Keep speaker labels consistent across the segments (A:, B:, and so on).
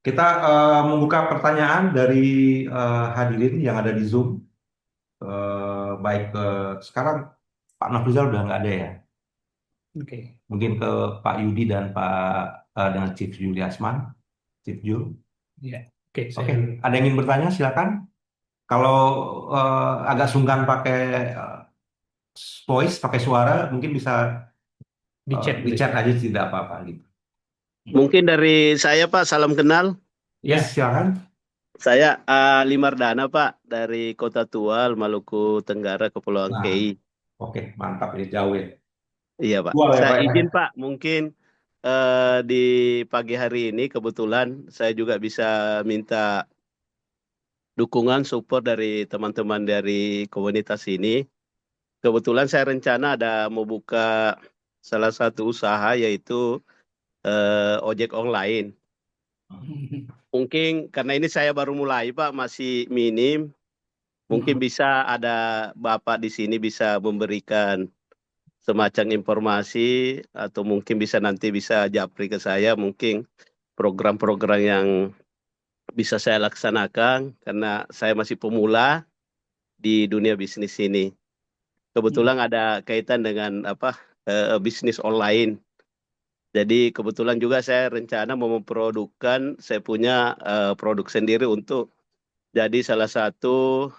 A: Kita membuka pertanyaan dari hadirin yang ada di Zoom. Baik sekarang Pak Nafrizal udah nggak ada ya.
B: Oke,
A: Mungkin ke Pak Yudi dan dengan Chief Juliasman, Chief Jul.
B: ya, oke, saya
A: Oke,
B: dulu.
A: ada yang ingin bertanya silakan. Kalau agak sungkan pakai eh, voice, pakai suara, mungkin bisa
B: Di chat
A: di
B: dulu
A: chat
B: ya.
A: aja tidak apa-apa gitu.
C: Mungkin dari saya Pak, salam kenal.
A: Yes,
B: Ya,
A: silakan.
C: Saya Ali Mardana Pak, dari Kota Tual, Maluku Tenggara, Kepulauan
A: Nah,
C: Kei.
A: oke, mantap ini jauh ya.
C: Iya Pak,
A: Dual ya
C: saya
A: Pak ya.
C: izin Pak, mungkin di pagi hari ini kebetulan saya juga bisa minta dukungan support dari teman-teman dari komunitas ini. Kebetulan saya rencana ada mau buka salah satu usaha yaitu ojek online. Mungkin karena ini saya baru mulai Pak, masih minim. Mungkin bisa ada Bapak di sini bisa memberikan semacam informasi atau mungkin bisa nanti bisa japri ke saya mungkin program-program yang bisa saya laksanakan karena saya masih pemula di dunia bisnis ini. Kebetulan ada kaitan dengan bisnis online. Jadi kebetulan juga saya rencana mau memproduksi saya punya produk sendiri untuk jadi salah satu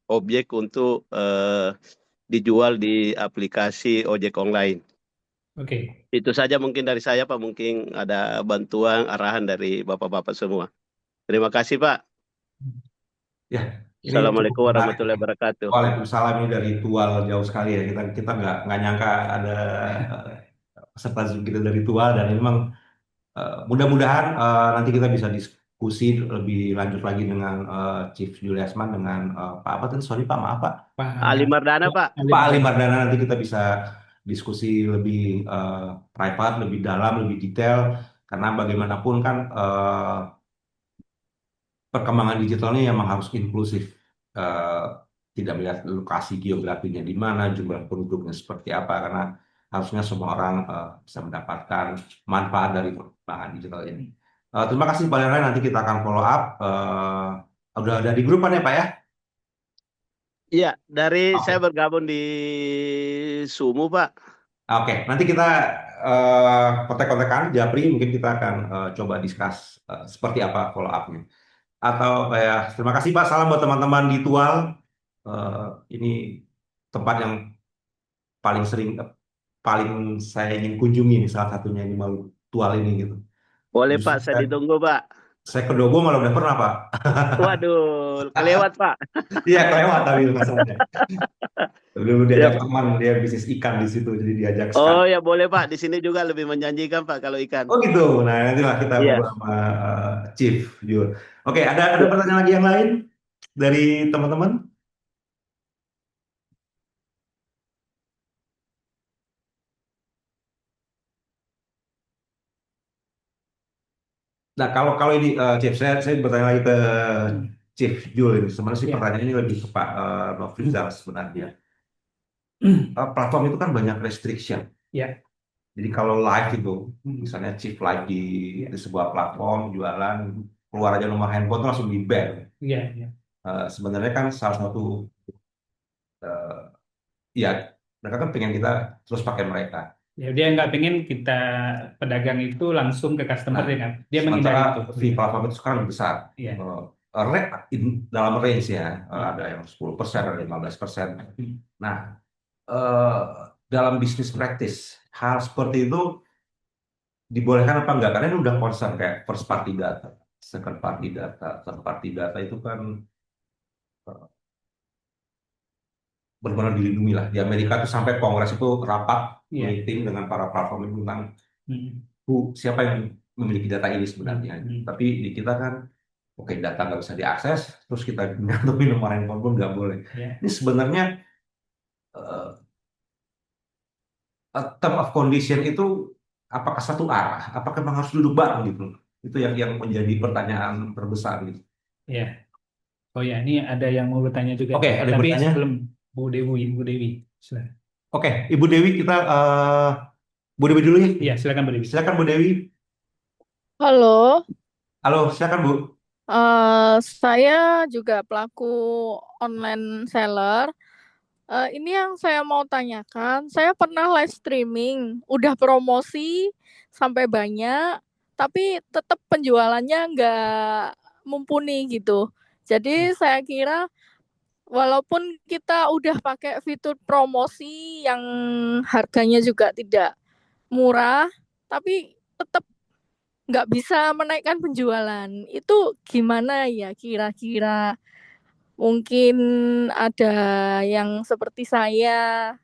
C: objek untuk dijual di aplikasi ojek online.
B: oke.
C: Itu saja mungkin dari saya, Pak. Mungkin ada bantuan, arahan dari Bapak-Bapak semua. Terima kasih, Pak.
A: Ya, ini cukup
C: Assalamualaikum
A: menarik
C: warahmatullahi
A: nih.
C: wabarakatuh.
A: Waalaikumsalam ini dari Tual jauh sekali ya. Kita kita nggak nyangka ada peserta Zoom kita dari Tual dan ini memang mudah-mudahan nanti kita bisa diskusi lebih lanjut lagi dengan Chief Juliasman dengan Pak apa tadi? Sorry Pak, maaf Pak.
C: Ali
B: Pak
C: Mardana,
B: ya,
C: Pak.
B: Ali
A: Pak Ali
B: Mardhani.
A: Mardana nanti kita bisa diskusi lebih private, lebih dalam, lebih detail karena bagaimanapun kan perkembangan digitalnya memang harus inklusif. Eh, Tidak melihat lokasi geografinya di mana, jumlah penduduknya seperti apa, karena harusnya semua orang bisa mendapatkan manfaat dari perkembangan digital ini. Terima kasih Pak Leonard, nanti kita akan follow up. Udah ada di grup kan ya Pak ya?
C: Iya, dari saya
A: Oke.
C: bergabung di Sumu, Pak.
A: Oke, nanti kita kontak-kontakan, Japri, mungkin kita akan coba discuss seperti apa follow up-nya. Atau ya, terima kasih Pak, salam buat teman-teman di Tual. Ini tempat yang paling sering, paling saya ingin kunjungi nih, salah satunya di Maluku Tual ini gitu.
C: Boleh,
A: Justru
C: Pak. Saya ditunggu, Pak.
A: saya ke Dogo malah udah pernah Pak.
C: Waduh, kelewat, Pak.
A: Iya kelewat tapi masalahnya. Dulu
C: Ya,
A: diajak
C: Pak.
A: teman, dia bisnis ikan di situ, jadi diajak
C: Oh,
A: sekali.
C: ya boleh, Pak. Di sini juga lebih menjanjikan, Pak, kalau ikan.
A: Oh gitu. Nah, nantilah kita
C: Iya.
A: ngobrol sama Chief Jul. Oke, ada pertanyaan lagi yang lain dari teman-teman? Nah, kalau kalau ini Chief, saya bertanya lagi ke Chief Jul ini. Sebenarnya sih
B: Ya,
A: pertanyaan ini lebih ke Pak Nofrizal sebenarnya. Platform itu kan banyak restriction.
B: ya,
A: Jadi kalau live itu, misalnya Chief live
B: ya,
A: di sebuah platform jualan, keluar aja nomor handphone itu langsung di ban.
B: ya, ya.
A: Sebenarnya kan salah satu ya mereka kan pengen kita terus pakai mereka.
B: Ya, dia nggak pengen kita pedagang itu langsung ke customer
A: Nah,
B: ya kan. Dia
A: sementara
B: menghindari itu.
A: fee
B: Iya,
A: platform itu sekarang lebih besar.
B: iya,
A: Eh, dalam range ya,
B: iya.
A: ada yang 10%, ada 15%. Nah, eh, dalam bisnis praktis, hal seperti itu dibolehkan apa enggak? Karena ini udah concern kayak first party data, second party data, third party data itu kan eh, benar-benar dilindungi lah. Di Amerika tuh sampai Kongres itu rapat
B: Iya.
A: meeting dengan para platform itu tentang
B: Hmm,
A: siapa yang memiliki data ini
B: hmm,
A: sebenarnya.
B: hmm.
A: Tapi di kita kan, oke data nggak bisa diakses, terus kita ngantuin nomor handphone pun nggak boleh.
B: Ya,
A: Ini sebenarnya eh, term of condition itu apakah satu arah? Apakah memang harus duduk bareng gitu? Itu yang menjadi pertanyaan terbesar gitu.
B: ya. Oh ya, ini ada yang mau bertanya juga
A: Oke,
B: nih.
A: ada yang
B: Tapi
A: bertanya?
B: sebelum Bu Dewi, silakan.
A: Oke, Ibu Dewi kita Bu Dewi dulu ya.
B: Iya, silakan Bu Dewi.
A: Silakan Bu Dewi.
D: Halo,
A: Halo, silakan Bu.
D: Saya juga pelaku online seller. Ini yang saya mau tanyakan, saya pernah live streaming, udah promosi sampai banyak, tapi tetap penjualannya nggak mumpuni gitu. Jadi saya kira walaupun kita udah pakai fitur promosi yang harganya juga tidak murah, tapi tetap nggak bisa menaikkan penjualan. Itu gimana ya kira-kira? Mungkin ada yang seperti saya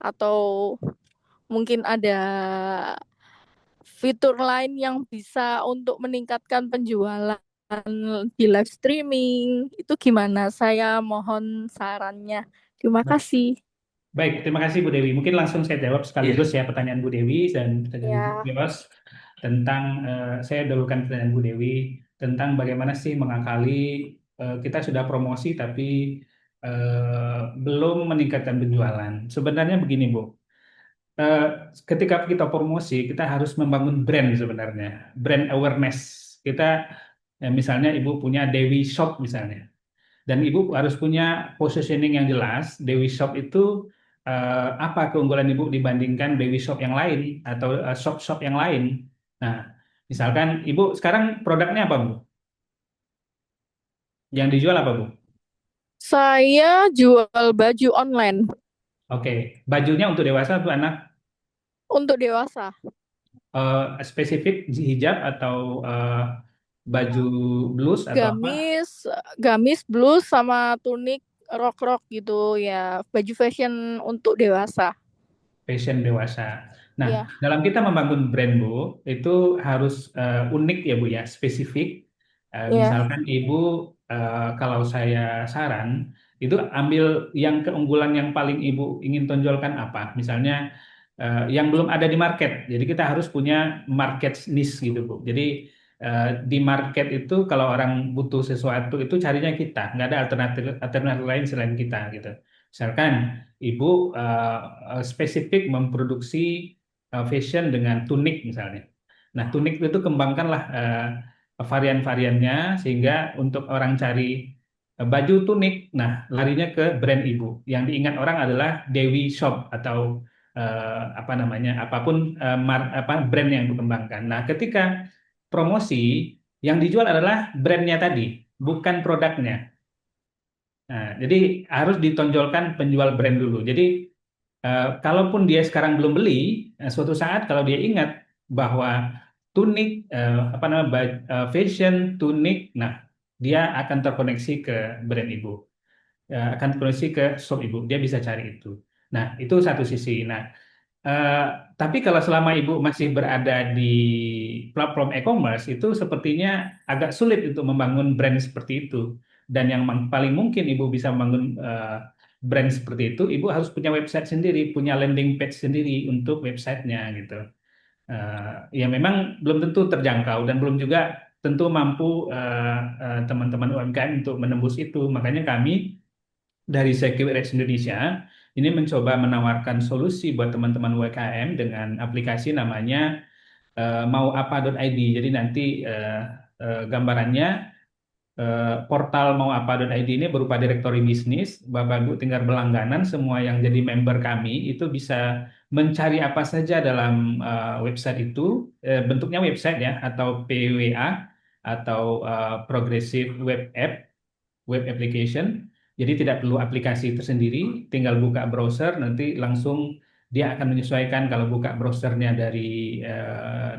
D: atau mungkin ada fitur lain yang bisa untuk meningkatkan penjualan di live streaming. Itu gimana? Saya mohon sarannya. Terima kasih.
B: Baik, terima kasih Bu Dewi. Mungkin langsung saya jawab
A: Iya.
B: sekaligus ya pertanyaan Bu Dewi dan pertanyaan Bu
D: Ya,
B: Yos tentang saya dahulukan pertanyaan Bu Dewi tentang bagaimana sih mengakali kita sudah promosi tapi belum meningkatkan penjualan. Sebenarnya begini Bu, eh, ketika kita promosi kita harus membangun brand sebenarnya, brand awareness. Kita misalnya Ibu punya Dewi Shop misalnya. Dan Ibu harus punya positioning yang jelas. Dewi Shop itu apa keunggulan Ibu dibandingkan Dewi Shop yang lain atau shop-shop yang lain. Nah, misalkan Ibu sekarang produknya apa, Bu? Yang dijual apa, Bu?
D: saya jual baju online
B: Oke, bajunya untuk dewasa atau anak?
D: untuk dewasa.
B: Spesifik hijab atau baju blus atau apa?
D: Gamis, gamis, blus sama tunik rok-rok gitu ya. Baju fashion untuk dewasa.
B: Fashion dewasa. Nah,
D: Ya,
B: dalam kita membangun brand, Bu, itu harus unik ya, Bu ya, spesifik.
D: ya.
B: Misalkan Ibu, kalau saya saran, itu ambil yang keunggulan yang paling Ibu ingin tonjolkan apa. Misalnya yang belum ada di market. Jadi kita harus punya market niche gitu, Bu. Jadi di market itu kalau orang butuh sesuatu itu carinya kita, nggak ada alternatif alternatif lain selain kita gitu. Misalkan Ibu spesifik memproduksi fashion dengan tunik misalnya. Nah, tunik itu kembangkanlah varian-variannya sehingga untuk orang cari baju tunik, nah larinya ke brand Ibu. Yang diingat orang adalah Dewi Shop atau apa namanya, apapun apa brand yang dikembangkan. Nah, ketika promosi yang dijual adalah brandnya tadi, bukan produknya. Nah, jadi harus ditonjolkan penjual brand dulu. Jadi kalaupun dia sekarang belum beli, suatu saat kalau dia ingat bahwa tunik apa namanya fashion tunik, nah dia akan terkoneksi ke brand ibu, akan terkoneksi ke shop ibu, dia bisa cari itu. Nah itu satu sisi. Nah eh, tapi kalau selama ibu masih berada di platform e-commerce itu sepertinya agak sulit untuk membangun brand seperti itu. Dan yang paling mungkin ibu bisa membangun brand seperti itu, ibu harus punya website sendiri, punya landing page sendiri untuk websitenya gitu. Ya memang belum tentu terjangkau dan belum juga tentu mampu teman-teman UMKM untuk menembus itu. Makanya kami dari Securitas Indonesia ini mencoba menawarkan solusi buat teman-teman UMKM dengan aplikasi namanya mauapa.id. Jadi nanti gambarannya portal mauapa.id ini berupa direktori bisnis. Bapak Ibu tinggal berlangganan, semua yang jadi member kami itu bisa mencari apa saja dalam website itu, bentuknya website ya, atau PWA, atau Progressive Web App, web application. Jadi tidak perlu aplikasi tersendiri, tinggal buka browser, nanti langsung dia akan menyesuaikan kalau buka browsernya dari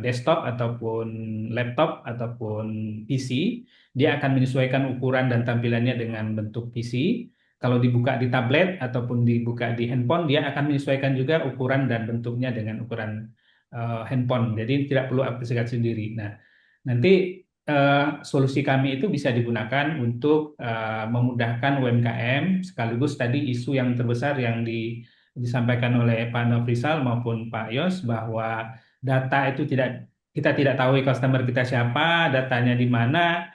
B: desktop ataupun laptop ataupun PC, dia akan menyesuaikan ukuran dan tampilannya dengan bentuk PC. Kalau dibuka di tablet ataupun dibuka di handphone, dia akan menyesuaikan juga ukuran dan bentuknya dengan ukuran handphone. Jadi tidak perlu aplikasi sendiri. Nah, nanti solusi kami itu bisa digunakan untuk memudahkan UMKM sekaligus tadi isu yang terbesar yang disampaikan oleh Pak Nofrisal maupun Pak Yos bahwa data itu tidak kita tidak tahu customer kita siapa, datanya di mana,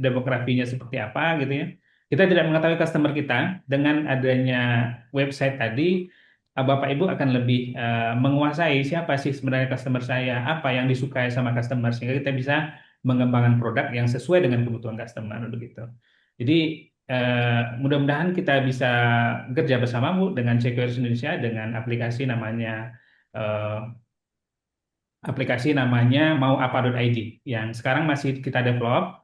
B: demografinya seperti apa gitu ya. Kita tidak mengetahui customer kita dengan adanya website tadi Bapak Ibu akan lebih menguasai siapa sih sebenarnya customer saya, apa yang disukai sama customer, sehingga kita bisa mengembangkan produk yang sesuai dengan kebutuhan customer begitu. Jadi mudah-mudahan kita bisa kerja bersama Bu dengan Securities Indonesia dengan eh, aplikasi namanya mauapa.id yang sekarang masih kita develop.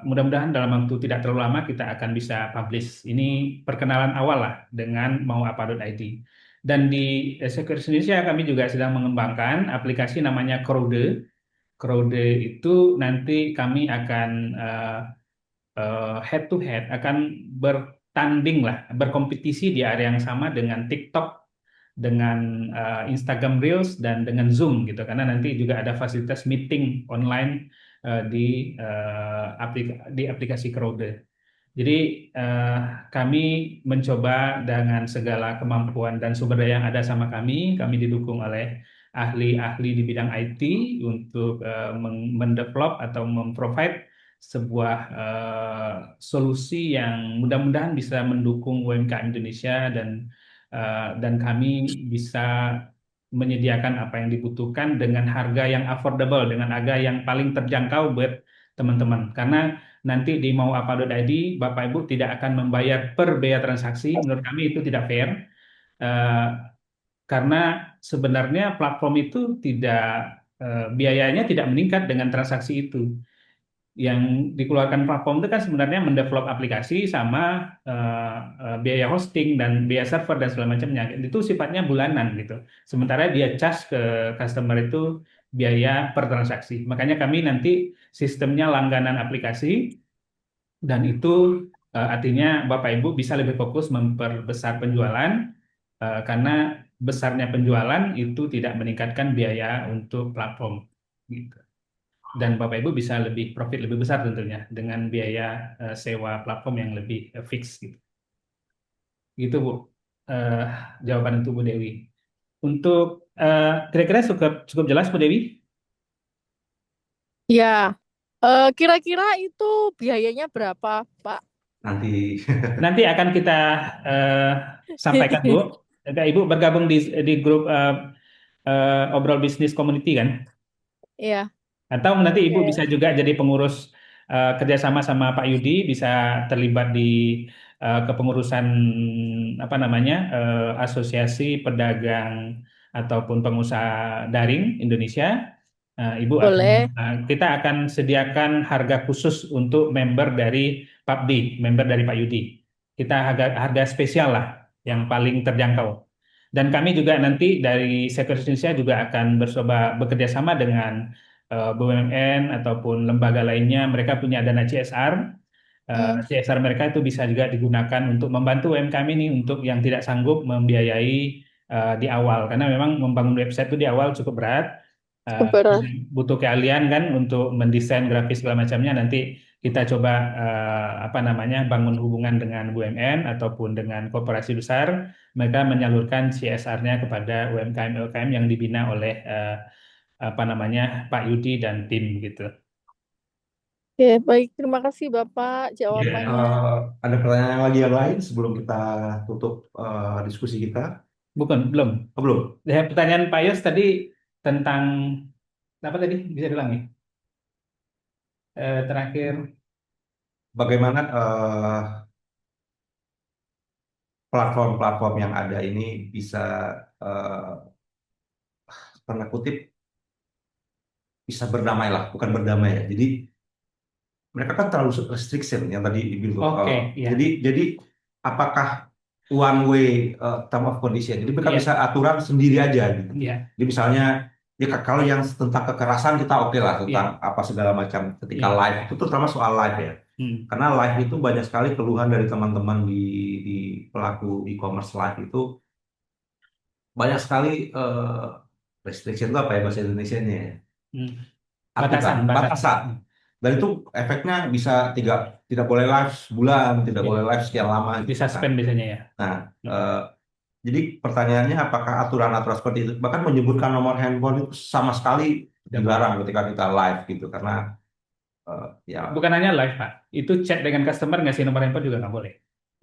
B: Mudah-mudahan dalam waktu tidak terlalu lama kita akan bisa publish. Ini perkenalan awal lah dengan mauapa.id. Dan di Securities Indonesia kami juga sedang mengembangkan aplikasi namanya Crowde. Crowde itu nanti kami akan head to head, akan bertanding lah, berkompetisi di area yang sama dengan TikTok, dengan Instagram Reels dan dengan Zoom gitu, karena nanti juga ada fasilitas meeting online di aplikasi Crowde. Jadi eh, kami mencoba dengan segala kemampuan dan sumber daya yang ada sama kami didukung oleh ahli-ahli di bidang IT untuk mendevelop atau memprovide sebuah solusi yang mudah-mudahan bisa mendukung UMKM Indonesia dan kami bisa menyediakan apa yang dibutuhkan dengan harga yang affordable, dengan harga yang paling terjangkau buat teman-teman. Karena nanti di mauapa.id Bapak Ibu tidak akan membayar per bea transaksi. Menurut kami itu tidak fair. Eh, karena sebenarnya platform itu tidak biayanya tidak meningkat dengan transaksi itu. Yang dikeluarkan platform itu kan sebenarnya mendevelop aplikasi sama biaya hosting dan biaya server dan segala macamnya. Itu sifatnya bulanan gitu. Sementara dia charge ke customer itu biaya per transaksi. Makanya kami nanti sistemnya langganan aplikasi dan itu artinya Bapak Ibu bisa lebih fokus memperbesar penjualan karena besarnya penjualan itu tidak meningkatkan biaya untuk platform gitu. Dan Bapak Ibu bisa lebih profit lebih besar tentunya dengan biaya sewa platform yang lebih fix gitu. Gitu Bu. Eh, Jawaban untuk Bu Dewi. Untuk kira-kira cukup cukup jelas Bu Dewi?
D: Ya, kira-kira itu biayanya berapa, Pak?
A: Nanti
B: Nanti akan kita eh, sampaikan Bu. Ibu bergabung di grup obrol bisnis community kan?
D: Ya,
B: Atau nanti Ibu
D: oke.
B: bisa juga jadi pengurus kerjasama sama Pak Yudi, bisa terlibat di kepengurusan apa namanya Asosiasi Pedagang ataupun Pengusaha Daring Indonesia. Ibu akan
D: Boleh.
B: kita akan sediakan harga khusus untuk member dari PABD, member dari Pak Yudi. Kita harga harga spesial lah, yang paling terjangkau. Dan kami juga nanti dari Sekuritas Indonesia juga akan bekerja sama dengan BUMN ataupun lembaga lainnya. Mereka punya dana CSR.
D: Hmm,
B: CSR mereka itu bisa juga digunakan untuk membantu UMKM ini untuk yang tidak sanggup membiayai di awal. Karena memang membangun website itu di awal cukup berat. Eh,
D: berat.
B: Butuh keahlian kan untuk mendesain grafis segala macamnya. Nanti kita coba apa namanya bangun hubungan dengan BUMN ataupun dengan korporasi besar. Mereka menyalurkan CSR-nya kepada UMKM-UMKM yang dibina oleh apa namanya Pak Yudi dan tim gitu.
D: Oke, baik. Terima kasih, Bapak,
A: ya,
D: jawabannya.
A: ada pertanyaan lagi yang lain sebelum kita tutup diskusi kita?
B: Bukan, belum.
A: Oh, belum.
B: Pertanyaan Pak Yos tadi tentang apa tadi? Bisa diulangi? Terakhir,
A: Bagaimana platform-platform yang ada ini bisa tanda kutip bisa berdamai lah, bukan berdamai ya. Jadi mereka kan terlalu restriction yang tadi Ibu.
B: oke, ya,
A: Jadi apakah one way term of condition? Jadi mereka bisa
B: ya,
A: aturan sendiri aja gitu.
B: ya,
A: Jadi misalnya ya kalau yang tentang kekerasan kita oke lah tentang
B: ya,
A: apa segala macam ketika
B: ya.
A: live itu terutama soal live ya.
B: Hmm.
A: Karena live itu banyak sekali keluhan dari teman-teman di pelaku e-commerce live itu banyak sekali restriction itu apa ya bahasa Indonesianya ya?
B: Hmm.
A: Aturan,
B: Batasan, batasan.
A: batasan. Dan itu efeknya bisa tidak boleh live sebulan, tidak
B: Ya.
A: boleh live sekian lama
B: Di
A: gitu.
B: suspend biasanya ya.
A: Nah,
B: Hmm.
A: eh, jadi pertanyaannya apakah aturan-aturan seperti itu bahkan menyebutkan nomor handphone itu sama sekali
B: Tidak boleh.
A: dilarang ketika kita live gitu karena ya
B: Bukan hanya live, Pak. Itu chat dengan customer ngasih nomor handphone juga nggak boleh.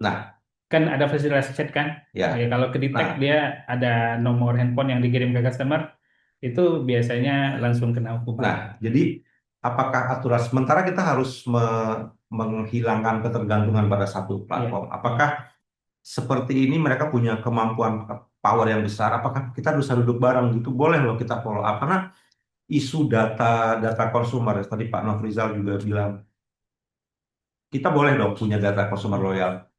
A: nah
B: kan ada fasilitas chat kan.
A: Ya.
B: Ya, kalau
A: Nah,
B: kedetek dia ada nomor handphone yang dikirim ke customer, itu biasanya langsung kena hukuman.
A: jadi apakah aturan sementara kita harus menghilangkan ketergantungan pada satu
B: Iya,
A: platform? Apakah seperti ini mereka punya kemampuan power yang besar? Apakah kita bisa duduk bareng gitu? Boleh loh kita follow up karena isu data konsumer tadi Pak Nofrizal juga bilang kita boleh dong punya data konsumer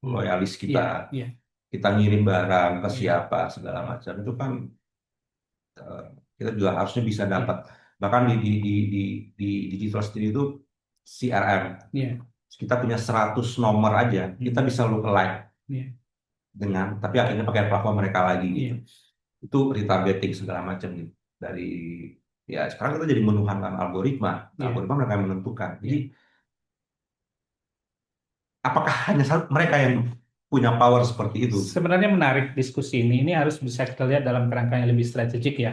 A: loyalis
B: iya,
A: kita,
B: iya,
A: kita ngirim barang ke
B: iya,
A: siapa segala macam itu kan eh, kita juga harusnya bisa
B: iya,
A: dapat bahkan di digital sendiri itu CRM
B: iya,
A: kita punya 100 nomor aja kita bisa look alike
B: iya,
A: dengan tapi akhirnya pakai platform mereka lagi gitu
B: iya,
A: itu retargeting segala macam gitu dari ya sekarang kita jadi menuhankan algoritma
B: iya,
A: mereka yang menentukan jadi
B: iya.
A: apakah hanya mereka yang punya power seperti itu?
B: Sebenarnya menarik diskusi ini. Ini harus bisa kita lihat dalam kerangka yang lebih strategik ya,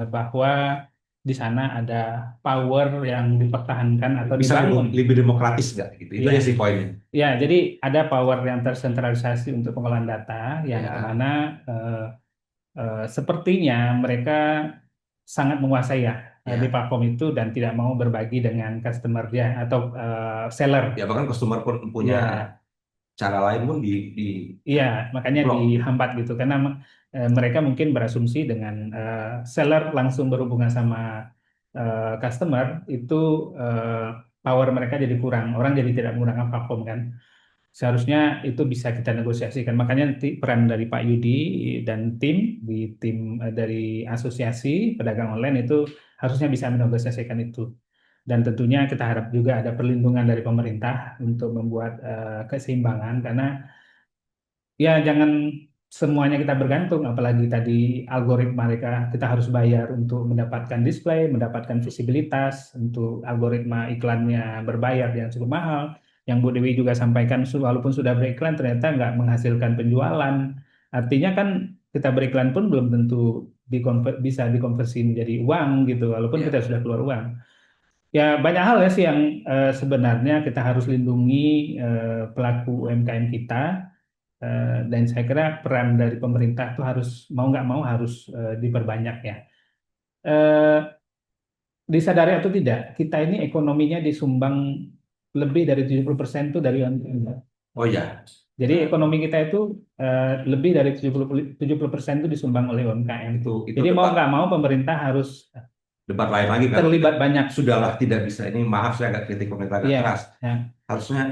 B: bahwa di sana ada power yang dipertahankan atau
A: Bisa
B: dibangun.
A: lebih demokratis nggak gitu? Itu
B: Iya.
A: aja sih poinnya.
B: Ya, jadi ada power yang tersentralisasi untuk pengolahan data yang
A: Ya,
B: kemana sepertinya mereka sangat menguasai ya di
A: ya,
B: platform itu dan tidak mau berbagi dengan customer dia atau seller.
A: ya bahkan customer pun punya
B: Ya,
A: cara lain pun di
B: iya, makanya
A: blok.
B: dihambat gitu karena mereka mungkin berasumsi dengan seller langsung berhubungan sama customer itu eh, power mereka jadi kurang, orang jadi tidak menggunakan platform kan. Seharusnya itu bisa kita negosiasikan. Makanya nanti peran dari Pak Yudi dan tim dari Asosiasi Pedagang Online itu harusnya bisa menegosiasikan itu. Dan tentunya kita harap juga ada perlindungan dari pemerintah untuk membuat keseimbangan karena ya jangan semuanya kita bergantung, apalagi tadi algoritma mereka kita harus bayar untuk mendapatkan display, mendapatkan visibilitas, untuk algoritma iklannya berbayar yang cukup mahal. Yang Bu Dewi juga sampaikan, walaupun sudah beriklan ternyata nggak menghasilkan penjualan. Artinya kan kita beriklan pun belum tentu bisa dikonversi menjadi uang gitu, walaupun
A: Ya,
B: kita sudah keluar uang. Ya banyak hal ya sih yang sebenarnya kita harus lindungi pelaku UMKM kita. Dan saya kira peran dari pemerintah itu harus mau nggak mau harus diperbanyak ya. Eh, Disadari atau tidak, kita ini ekonominya disumbang lebih dari 70% itu dari UMKM.
A: oh ya,
B: Jadi ekonomi kita itu lebih dari 70% itu disumbang oleh UMKM.
A: itu
B: Jadi mau
A: debat
B: nggak mau pemerintah harus
A: lain lagi kalau
B: terlibat banyak.
A: sudahlah tidak bisa ini maaf saya agak kritik pemerintah agak
B: Iya,
A: keras.
B: ya,
A: Harusnya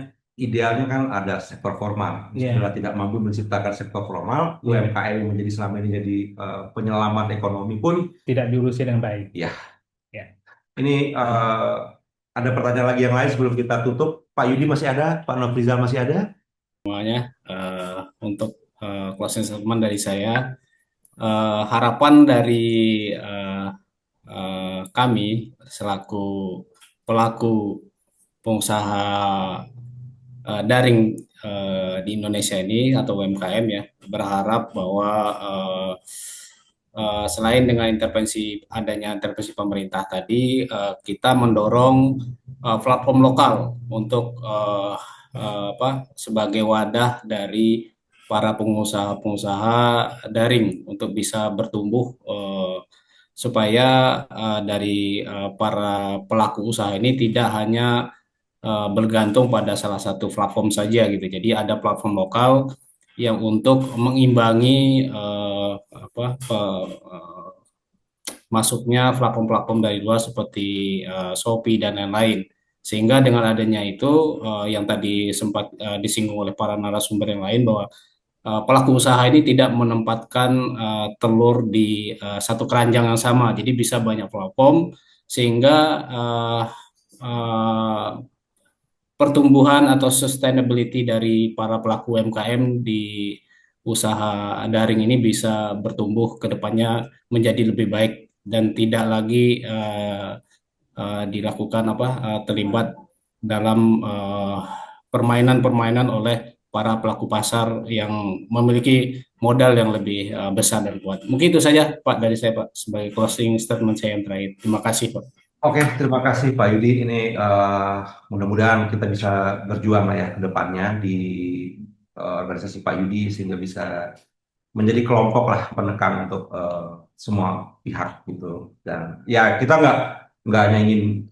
A: idealnya kan ada sektor formal. Setelah
B: iya,
A: tidak mampu menciptakan sektor formal,
B: iya.
A: UMKM yang menjadi selama ini jadi penyelamat ekonomi pun
B: Tidak diurusi dengan baik.
A: ya.
B: Ya.
A: Ini ada pertanyaan lagi yang lain sebelum kita tutup. Pak Yudi masih ada, Pak Nofrizal masih ada.
E: Semuanya untuk closing statement dari saya, harapan dari eh, kami selaku pelaku pengusaha daring di Indonesia ini atau UMKM ya, berharap bahwa selain dengan adanya intervensi pemerintah tadi, kita mendorong platform lokal untuk sebagai wadah dari para pengusaha-pengusaha daring untuk bisa bertumbuh supaya dari para pelaku usaha ini tidak hanya bergantung pada salah satu platform saja gitu. Jadi ada platform lokal yang untuk mengimbangi masuknya platform-platform dari luar seperti Shopee dan lain-lain. Sehingga dengan adanya itu yang tadi sempat disinggung oleh para narasumber yang lain bahwa pelaku usaha ini tidak menempatkan telur di satu keranjang yang sama. Jadi bisa banyak platform sehingga uh, pertumbuhan atau sustainability dari para pelaku UMKM di usaha daring ini bisa bertumbuh ke depannya menjadi lebih baik dan tidak lagi dilakukan terlibat dalam permainan-permainan oleh para pelaku pasar yang memiliki modal yang lebih besar dan kuat. Mungkin itu saja Pak dari saya Pak sebagai closing statement saya yang terakhir. Terima kasih Pak.
A: Oke, terima kasih Pak Yudi. Ini mudah-mudahan kita bisa berjuang lah ya ke depannya di organisasi Pak Yudi sehingga bisa menjadi kelompok lah penekan untuk semua pihak gitu. Dan ya kita nggak hanya ingin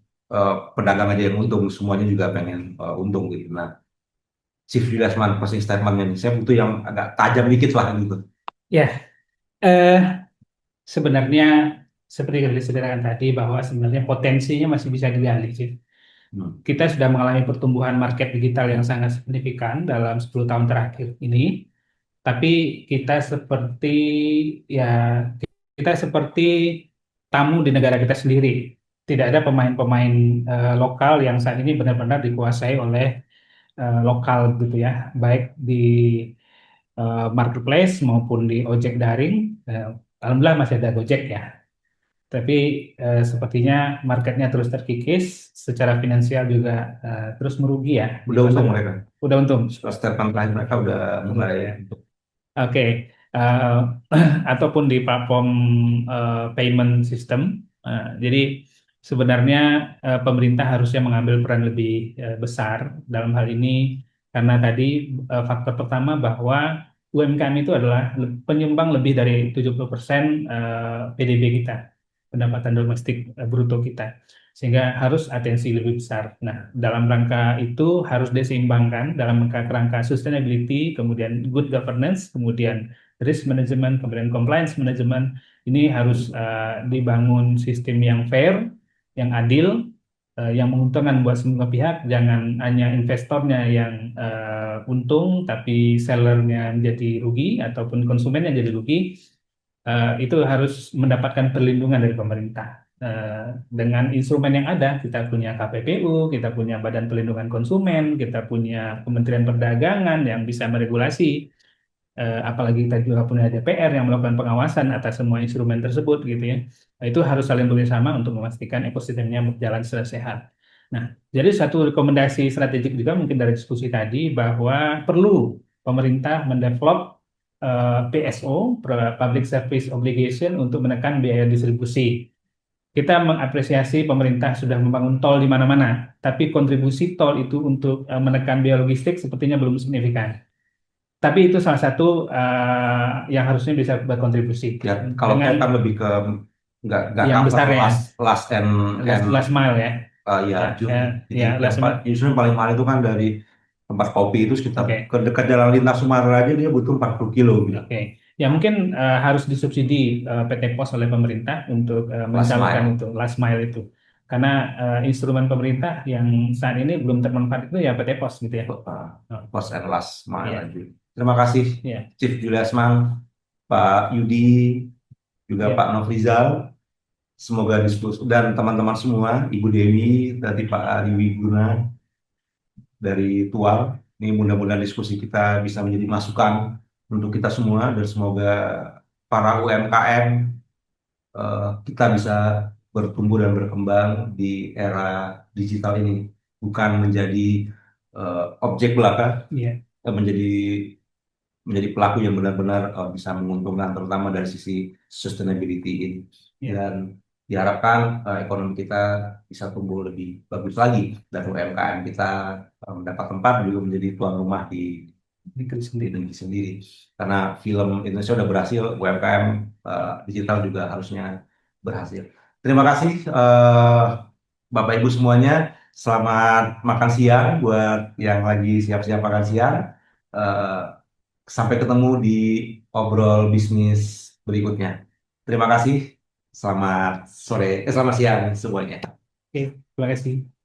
A: pedagang aja yang untung, semuanya juga pengen untung gitu. Nah, Chief Juliusman closing statementnya nih, saya butuh yang agak tajam dikit lah gitu.
B: Ya, eh, sebenarnya seperti yang disebutkan tadi bahwa sebenarnya potensinya masih bisa digali sih. Kita sudah mengalami pertumbuhan market digital yang sangat signifikan dalam 10 tahun terakhir ini, tapi ya kita seperti tamu di negara kita sendiri. Tidak ada pemain-pemain lokal yang saat ini benar-benar dikuasai oleh lokal gitu ya, baik di marketplace maupun di ojek daring. Alhamdulillah masih ada Gojek ya, tapi sepertinya marketnya terus terkikis, secara finansial juga terus merugi ya di
A: Udah untung
B: pasar.
A: mereka.
B: Udah untung.
A: Statement terakhir mereka udah mulai untuk
B: Oke, eh, ataupun di platform payment system. Jadi sebenarnya pemerintah harusnya mengambil peran lebih besar dalam hal ini karena tadi faktor pertama bahwa UMKM itu adalah penyumbang lebih dari 70% PDB kita, pendapatan domestik bruto kita. Sehingga harus atensi lebih besar. Nah, dalam rangka itu harus diseimbangkan dalam rangka sustainability, kemudian good governance, kemudian risk management, kemudian compliance management. Ini harus dibangun sistem yang fair, yang adil, yang menguntungkan buat semua pihak. Jangan hanya investornya yang untung, tapi sellernya menjadi rugi ataupun konsumennya jadi rugi. Itu harus mendapatkan perlindungan dari pemerintah. Dengan instrumen yang ada, kita punya KPPU, kita punya Badan Perlindungan Konsumen, kita punya Kementerian Perdagangan yang bisa meregulasi, apalagi kita juga punya DPR yang melakukan pengawasan atas semua instrumen tersebut gitu ya. Nah, itu harus saling bekerjasama untuk memastikan ekosistemnya berjalan secara sehat. Nah, jadi satu rekomendasi strategik juga mungkin dari diskusi tadi bahwa perlu pemerintah mendevelop PSO, Public Service Obligation, untuk menekan biaya distribusi. Kita mengapresiasi pemerintah sudah membangun tol di mana-mana, tapi kontribusi tol itu untuk menekan biaya logistik sepertinya belum signifikan. Tapi itu salah satu yang harusnya bisa berkontribusi.
A: ya kalau
B: Dengan
A: saya kan lebih ke nggak
B: yang
A: cover
B: besar ya,
A: last and
B: last mile ya.
A: ya jadi
B: Ya, last mile.
A: justru yang paling mahal itu kan dari tempat kopi itu sekitar
B: Oke.
A: ke dekat jalan lintas Sumatera aja dia butuh 40 kilo gitu.
B: Oke. Ya mungkin harus disubsidi PT POS oleh pemerintah untuk
A: Last
B: mencalonkan
A: mile.
B: itu last mile itu. Karena instrumen pemerintah yang saat ini belum termanfaat itu ya PT POS gitu ya.
A: Post and last mile
B: Iya.
A: aja. Terima kasih
B: Iya.
A: Chief Juliusman, Pak Yudi, juga
B: Iya.
A: Pak Nofrizal. Semoga diskusi dan teman-teman semua, Ibu Dewi, tadi Pak Ari Wiguna dari Tual. Ini mudah-mudahan diskusi kita bisa menjadi masukan untuk kita semua dan semoga para UMKM kita bisa bertumbuh dan berkembang di era digital ini, bukan menjadi objek belaka,
B: Iya.
A: menjadi pelaku yang benar-benar bisa menguntungkan, terutama dari sisi sustainability ini.
B: Iya.
A: Dan diharapkan ekonomi kita bisa tumbuh lebih bagus lagi dan UMKM kita mendapat tempat juga menjadi tuan rumah di negeri sendiri. Karena film Indonesia udah berhasil, UMKM digital juga harusnya berhasil. Terima kasih Bapak Ibu semuanya. Selamat makan siang buat yang lagi siap-siap makan siang. Sampai ketemu di obrol bisnis berikutnya. Terima kasih. Selamat sore, selamat siang semuanya.
B: Oke, terima kasih.